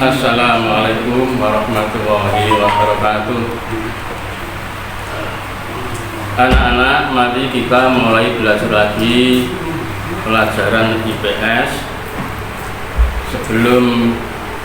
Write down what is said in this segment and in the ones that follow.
Assalamualaikum warahmatullahi wabarakatuh. Anak-anak, mari kita mulai belajar lagi pelajaran IPS. Sebelum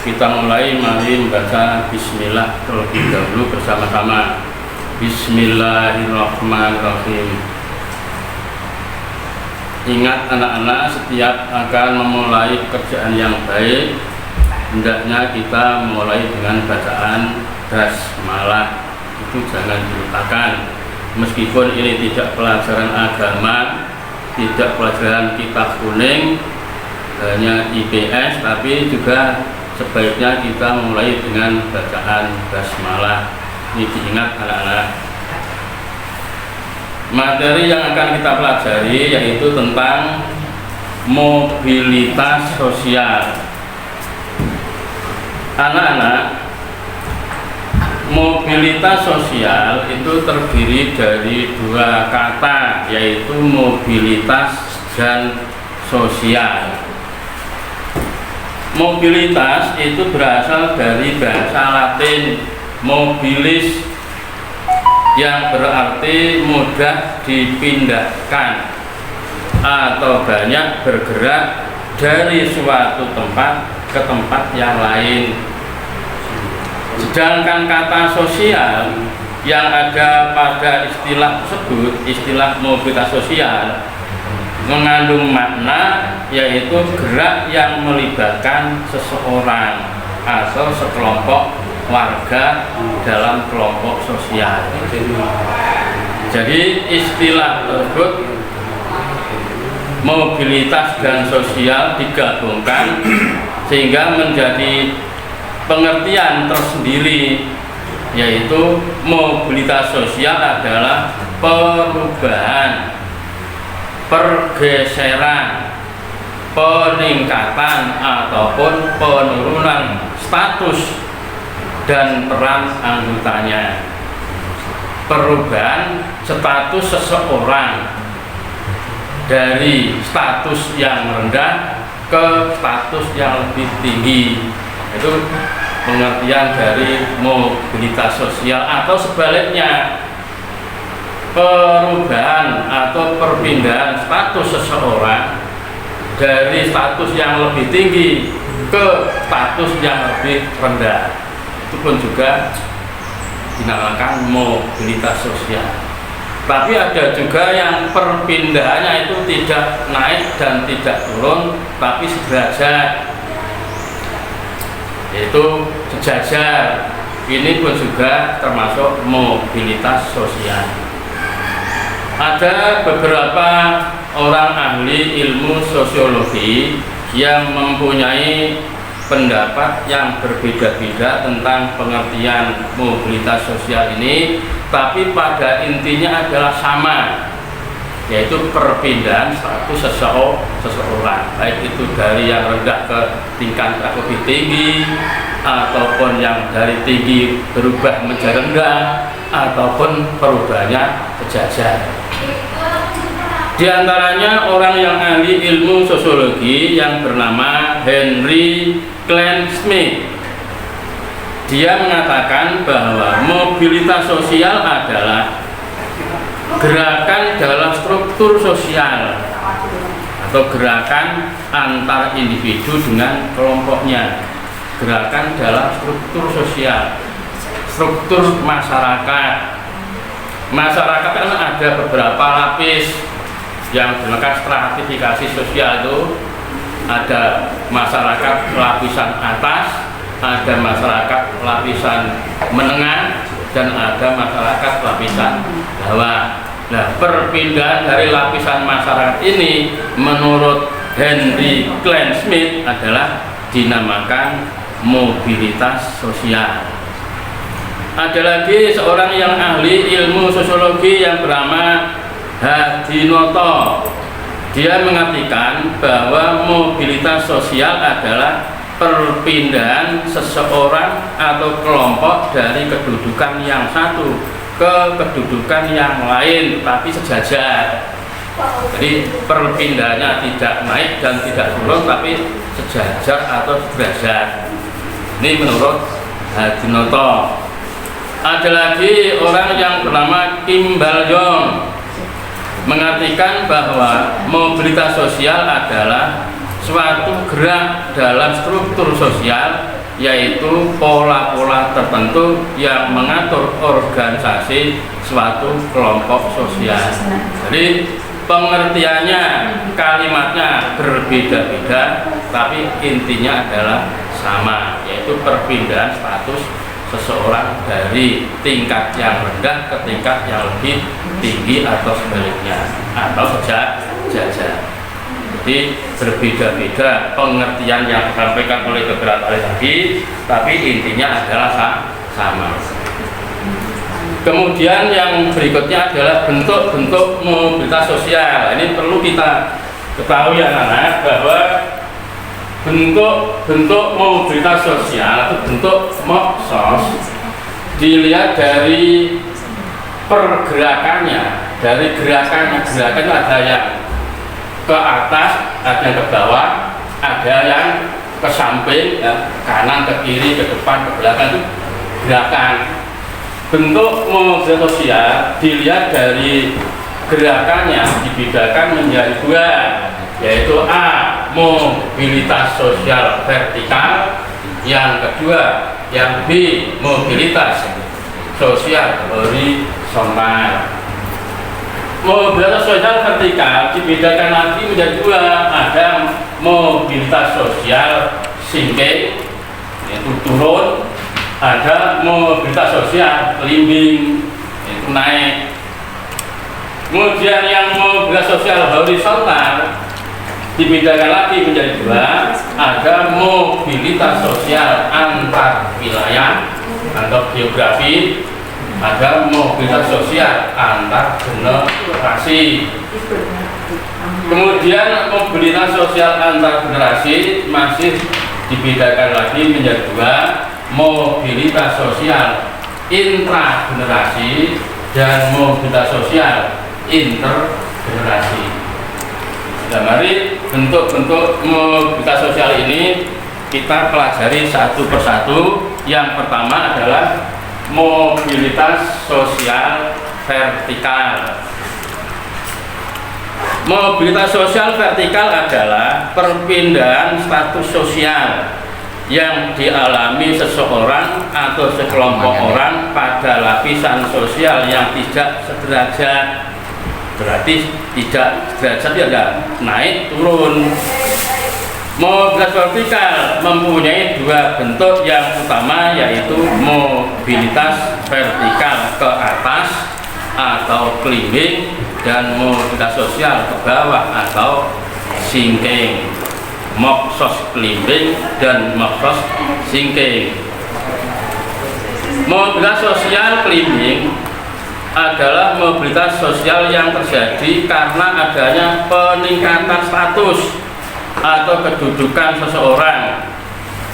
kita mulai, mari membaca bismillah terlebih dahulu bersama-sama. Bismillahirrahmanirrahim. Ingat anak-anak, setiap akan memulai pekerjaan yang baik, hendaknya kita mulai dengan bacaan basmalah. Itu jangan dilupakan. Meskipun ini tidak pelajaran agama, tidak pelajaran kitab kuning, hanya IPS, tapi juga sebaiknya kita mulai dengan bacaan basmalah. Ini diingat anak-anak. Materi yang akan kita pelajari yaitu tentang mobilitas sosial. Anak-anak, mobilitas sosial itu terdiri dari dua kata, yaitu mobilitas dan sosial. Mobilitas itu berasal dari bahasa Latin mobilis, yang berarti mudah dipindahkan atau banyak bergerak dari suatu tempat ke tempat yang lain. Sedangkan kata sosial yang ada pada istilah tersebut, istilah mobilitas sosial, mengandung makna yaitu gerak yang melibatkan seseorang atau sekelompok warga dalam kelompok sosial. Jadi istilah tersebut, mobilitas dan sosial, digabungkan sehingga menjadi pengertian tersendiri, yaitu mobilitas sosial adalah perubahan, pergeseran, peningkatan ataupun penurunan status dan peran anggotanya. Perubahan status seseorang dari status yang rendah ke status yang lebih tinggi, itu pengertian dari mobilitas sosial. Atau sebaliknya, perubahan atau perpindahan status seseorang dari status yang lebih tinggi ke status yang lebih rendah, itu pun juga dinamakan mobilitas sosial. Tapi ada juga yang perpindahannya itu tidak naik dan tidak turun, tapi sederajat, yaitu sejajar. Ini pun juga termasuk mobilitas sosial. Ada beberapa orang ahli ilmu sosiologi yang mempunyai pendapat yang berbeda-beda tentang pengertian mobilitas sosial ini, tapi pada intinya adalah sama, yaitu perpindahan status seseorang, baik itu dari yang rendah ke tingkat yang lebih tinggi, ataupun yang dari tinggi berubah menjadi rendah, ataupun perubahannya sejajar. Di antaranya orang yang ahli ilmu sosiologi yang bernama Henry Klein-Smith. Dia mengatakan bahwa mobilitas sosial adalah gerakan dalam struktur sosial atau gerakan antar individu dengan kelompoknya. Gerakan dalam struktur sosial, struktur masyarakat. Masyarakat kan ada beberapa lapis yang dinamakan stratifikasi sosial. Itu ada masyarakat lapisan atas, ada masyarakat lapisan menengah, dan ada masyarakat lapisan bawah. Nah, perpindahan dari lapisan masyarakat ini menurut Henry Klein-Smith adalah dinamakan mobilitas sosial. Ada lagi seorang yang ahli ilmu sosiologi yang bernama Hadinoto. Dia mengartikan bahwa mobilitas sosial adalah perpindahan seseorang atau kelompok dari kedudukan yang satu ke kedudukan yang lain, tapi sejajar. Jadi perpindahannya tidak naik dan tidak turun, tapi sejajar atau sederajat. Ini menurut Hadinoto. Ada lagi orang yang bernama Kim Baljong, mengartikan bahwa mobilitas sosial adalah suatu gerak dalam struktur sosial, yaitu pola-pola tertentu yang mengatur organisasi suatu kelompok sosial. Jadi pengertiannya, kalimatnya berbeda-beda, tapi intinya adalah sama, yaitu perpindahan status seseorang dari tingkat yang rendah ke tingkat yang lebih tinggi atau sebaliknya, atau sejajar. Jadi berbeda-beda pengertian yang disampaikan oleh beberapa ahli tadi, tapi intinya adalah sama. Kemudian yang berikutnya adalah bentuk-bentuk mobilitas sosial. Ini perlu kita ketahui anak-anak bahwa bentuk mobilitas sosial atau bentuk moksos dilihat dari pergerakannya, dari gerakan itu ada yang ke atas, ada yang ke bawah, ada yang ke samping, ya, kanan, ke kiri, ke depan, ke belakang, itu gerakan. Bentuk mobilitas sosial dilihat dari gerakannya dibedakan menjadi dua, yaitu A, mobilitas sosial vertikal, yang kedua yang B, mobilitas sosial horizontal. Mobilitas sosial vertikal dibedakan lagi menjadi dua, ada mobilitas sosial sinking, yaitu turun, ada mobilitas sosial climbing, yaitu naik. Kemudian yang mobilitas sosial horizontal dibedakan lagi menjadi dua, ada mobilitas sosial antar wilayah atau geografi, ada mobilitas sosial antar generasi. Kemudian mobilitas sosial antar generasi masih dibedakan lagi menjadi dua, mobilitas sosial intragenerasi dan mobilitas sosial intergenerasi. Nah, mari bentuk-bentuk mobilitas sosial ini kita pelajari satu persatu. Yang pertama adalah mobilitas sosial vertikal. Mobilitas sosial vertikal adalah perpindahan status sosial yang dialami seseorang atau sekelompok orang pada lapisan sosial yang tidak sederajat. Berarti tidak derajat ya, naik turun. Mobilitas vertikal mempunyai dua bentuk yang utama, yaitu mobilitas vertikal ke atas atau climbing dan mobilitas sosial ke bawah atau sinking. Moksos climbing dan moksos sinking. Mobilitas sosial climbing adalah mobilitas sosial yang terjadi karena adanya peningkatan status atau kedudukan seseorang.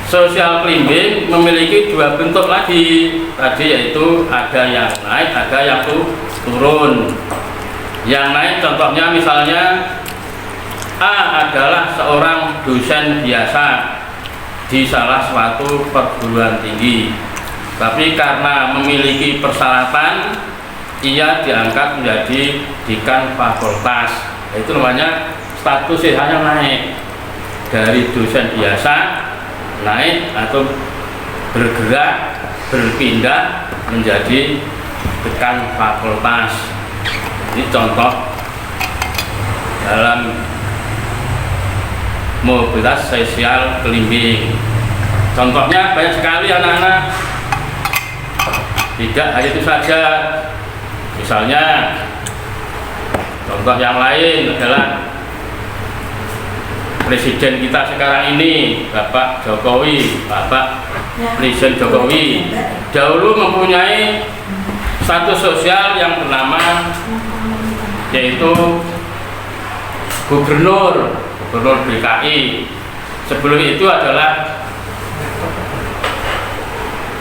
Social climbing memiliki dua bentuk lagi tadi, yaitu ada yang naik, ada yang turun. Yang naik contohnya misalnya A adalah seorang dosen biasa di salah suatu perguruan tinggi, tapi karena memiliki persyaratan ia diangkat menjadi dekan fakultas. Itu namanya statusnya hanya naik dari dosen biasa, naik atau bergerak, berpindah menjadi dekan fakultas. Ini contoh dalam mobilitas sosial climbing. Contohnya banyak sekali anak-anak. Tidak hanya itu saja. Misalnya contoh yang lain adalah Presiden kita sekarang ini, Bapak Jokowi, Bapak Presiden Jokowi dahulu mempunyai status sosial yang bernama yaitu Gubernur DKI. Sebelum itu adalah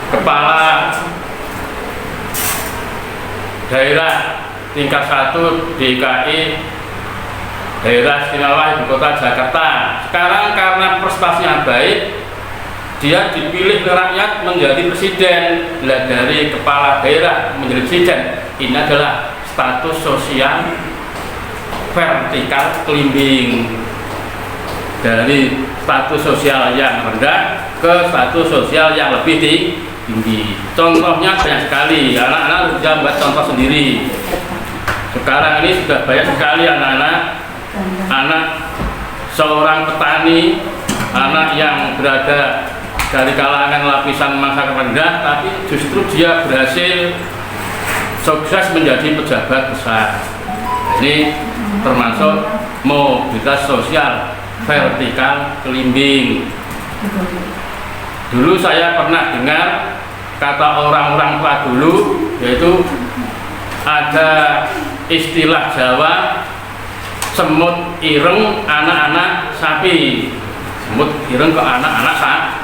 Kepala Daerah tingkat 1 DKI Daerah Istimewa Ibu Kota Jakarta. Sekarang karena prestasinya baik, dia dipilih oleh rakyat menjadi presiden. Lah dari kepala daerah menjadi presiden, ini adalah status sosial vertikal climbing, dari status sosial yang rendah ke status sosial yang lebih tinggi. Contohnya banyak sekali, anak-anak bisa buat contoh sendiri. Sekarang ini sudah banyak sekali anak seorang petani, anak yang berada dari kalangan lapisan masyarakat rendah, tapi justru dia berhasil sukses menjadi pejabat besar. Ini termasuk mobilitas sosial vertikal climbing. Dulu saya pernah dengar kata orang-orang tua dulu, yaitu ada istilah Jawa, semut ireng anak-anak sapi. Semut ireng ke anak-anak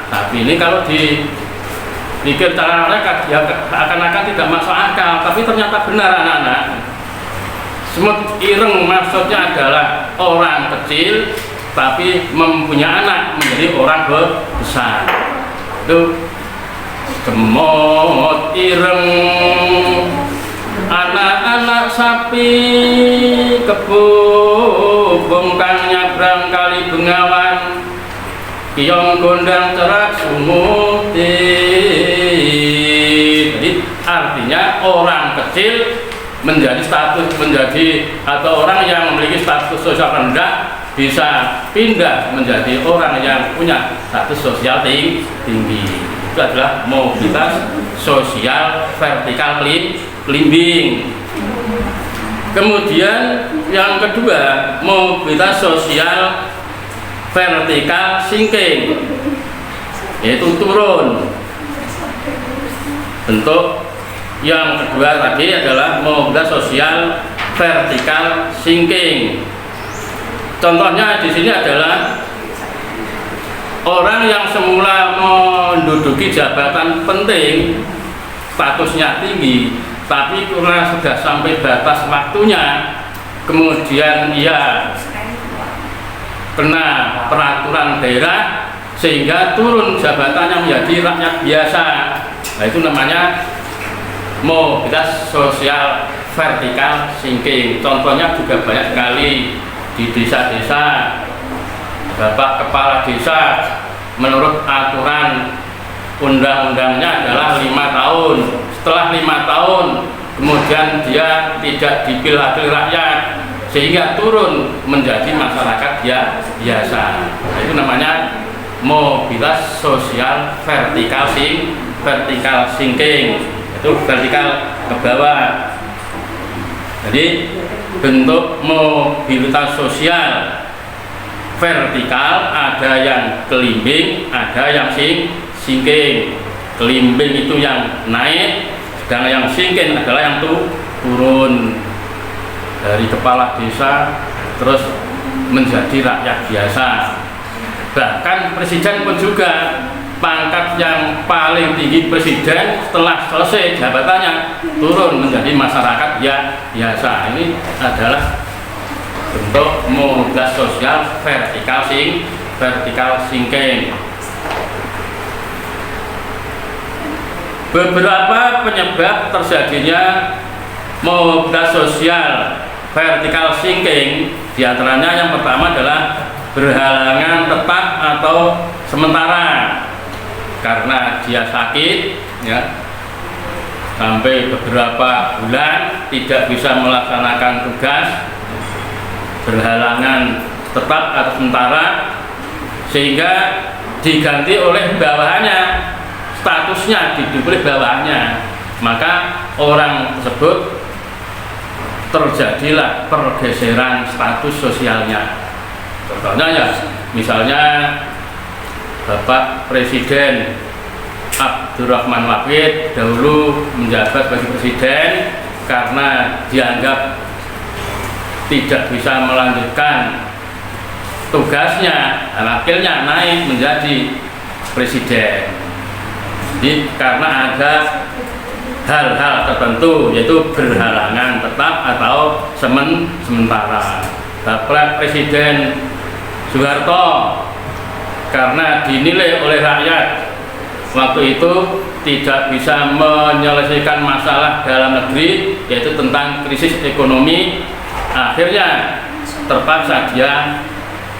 sapi. Ini kalau dipikir cara mereka ya akan-akan tidak masuk akal, tapi ternyata benar anak-anak. Semut ireng maksudnya adalah orang kecil tapi mempunyai anak menjadi orang besar. Itu semut ireng anak-anak sapi, kebubung kang nyabrang kali Bengawan, kiyong gondang cerak sumuti. Jadi artinya orang kecil atau orang yang memiliki status sosial rendah bisa pindah menjadi orang yang punya status sosial tinggi. Itu adalah mobilitas sosial vertikal climbing. Kemudian yang kedua, mobilitas sosial vertikal sinking, yaitu turun. Bentuk yang kedua tadi adalah mobilitas sosial vertikal sinking. Contohnya di sini adalah orang yang semula menduduki jabatan penting, statusnya tinggi, tapi karena sudah sampai batas waktunya, kemudian ia kena peraturan daerah sehingga turun jabatannya menjadi rakyat biasa. Nah, itu namanya mobilitas sosial vertikal sinking. Contohnya juga banyak sekali di desa-desa. Bapak kepala desa menurut aturan undang-undangnya adalah 5 tahun. Setelah 5 tahun kemudian dia tidak dipilih rakyat sehingga turun menjadi masyarakat biasa. Nah, itu namanya mobilitas sosial vertikal sinking. Itu vertikal ke bawah. Jadi bentuk mobilitas sosial vertikal ada yang climbing, ada yang sinking. Climbing itu yang naik, sedangkan yang sinking adalah yang turun dari kepala desa terus menjadi rakyat biasa. Bahkan presiden pun juga, pangkat yang paling tinggi presiden setelah selesai jabatannya turun menjadi masyarakat biasa. Ini adalah bentuk mobilitas sosial vertikal sinking. Beberapa penyebab terjadinya mobilitas sosial vertikal sinking, diantaranya yang pertama adalah berhalangan tetap atau sementara, karena dia sakit ya, sampai beberapa bulan tidak bisa melaksanakan tugas, berhalangan tetap atau sementara, sehingga diganti oleh bawahannya, statusnya dipilih bawahannya, maka orang tersebut terjadilah pergeseran status sosialnya. Contohnya ya, misalnya Bapak Presiden Abdurrahman Wahid dahulu menjabat sebagai presiden karena dianggap tidak bisa melanjutkan tugasnya, akhirnya naik menjadi presiden. Jadi karena ada hal-hal tertentu, yaitu berhalangan tetap atau sementara. Bapak Presiden Soeharto karena dinilai oleh rakyat waktu itu tidak bisa menyelesaikan masalah dalam negeri, yaitu tentang krisis ekonomi. Akhirnya terpaksa dia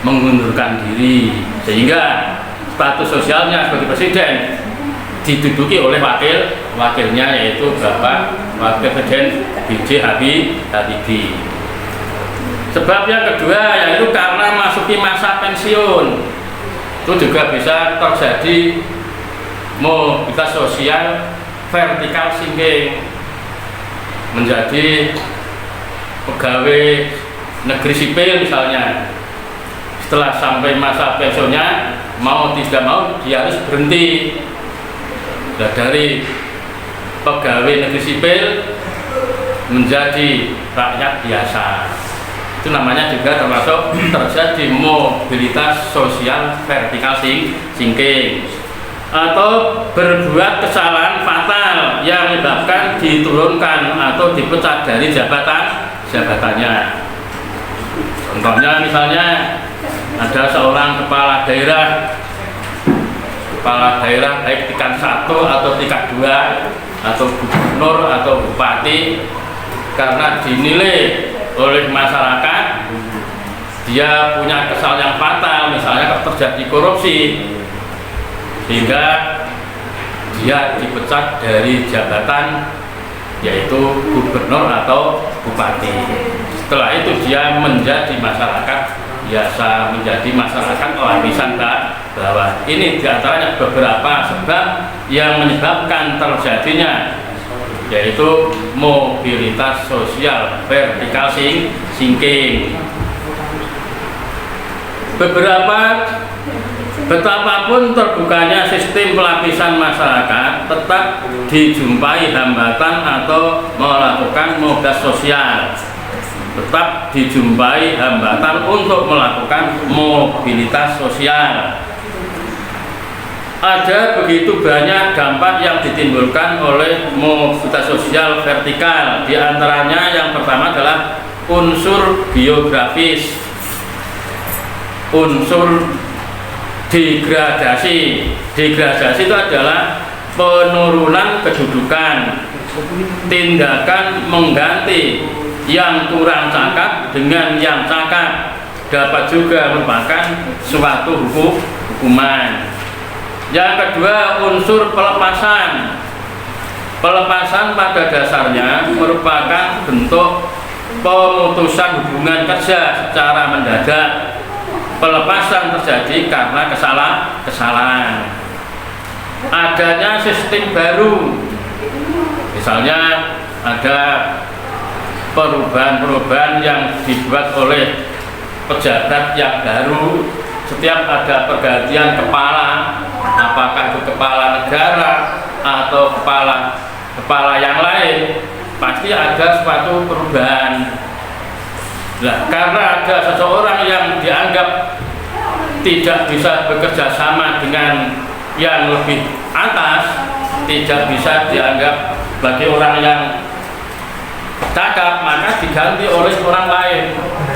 mengundurkan diri, sehingga status sosialnya sebagai presiden diduduki oleh wakilnya, yaitu Bapak Wakil Presiden B.J. Habibie. Sebab yang kedua yaitu karena masuki masa pensiun, itu juga bisa terjadi mobilitas sosial vertikal sinking, menjadi pegawai negeri sipil misalnya. Setelah sampai masa pensiunnya, mau tidak mau dia harus berhenti. Nah, dari pegawai negeri sipil menjadi rakyat biasa. Itu namanya juga termasuk terjadi mobilitas sosial vertikal sinking. Atau berbuat kesalahan fatal yang menyebabkan diturunkan atau dipecat dari jabatannya. Contohnya misalnya ada seorang kepala daerah baik tingkat 1 atau tingkat 2 atau gubernur atau bupati, karena dinilai oleh masyarakat dia punya kesalahan yang fatal, misalnya terjadi korupsi, sehingga dia dipecat dari jabatan yaitu gubernur atau bupati. Setelah itu dia menjadi masyarakat biasa, menjadi masyarakat lapisan bawah. Ini diantaranya beberapa sebab yang menyebabkan terjadinya yaitu mobilitas sosial vertikal sinking. Betapapun terbukanya sistem pelapisan masyarakat, tetap dijumpai hambatan atau melakukan mobilitas sosial. Tetap dijumpai hambatan untuk melakukan mobilitas sosial. Ada begitu banyak dampak yang ditimbulkan oleh mobilitas sosial vertikal. Di antaranya yang pertama adalah unsur biografis, unsur degradasi. Degradasi itu adalah penurunan kedudukan, tindakan mengganti yang kurang cakap dengan yang cakap, dapat juga merupakan suatu hukuman. Yang kedua, unsur pelepasan. Pelepasan pada dasarnya merupakan bentuk pemutusan hubungan kerja secara mendadak. Pelepasan terjadi karena kesalahan. Adanya sistem baru, misalnya ada perubahan-perubahan yang dibuat oleh pejabat yang baru. Setiap ada pergantian kepala, apakah itu kepala negara atau kepala yang lain, pasti ada suatu perubahan. Nah, karena ada seseorang yang dianggap tidak bisa bekerja sama dengan yang lebih atas, tidak bisa dianggap bagi orang yang cakap, maka diganti oleh orang lain.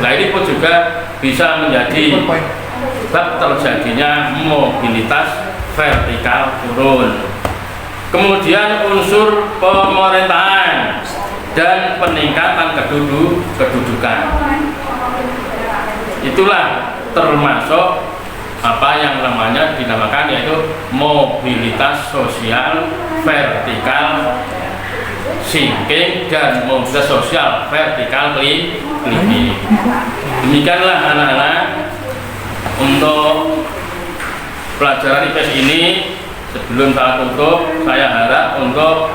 Nah, ini pun juga bisa menjadi sebab terjadinya mobilitas vertikal turun. Kemudian unsur pemerintahan dan peningkatan kedudukan. Itulah termasuk apa yang namanya dinamakan yaitu mobilitas sosial vertikal sinking dan mobilitas sosial vertikal climbing. Demikianlah anak-anak untuk pelajaran IPS ini. Sebelum saya tutup, saya harap untuk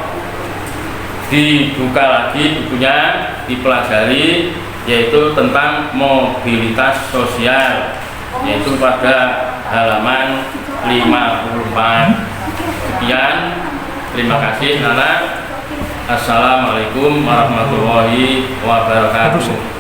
dibuka lagi bukunya, dipelajari, yaitu tentang mobilitas sosial, yaitu pada halaman 54. Sekian, terima kasih anak. Assalamualaikum warahmatullahi wabarakatuh.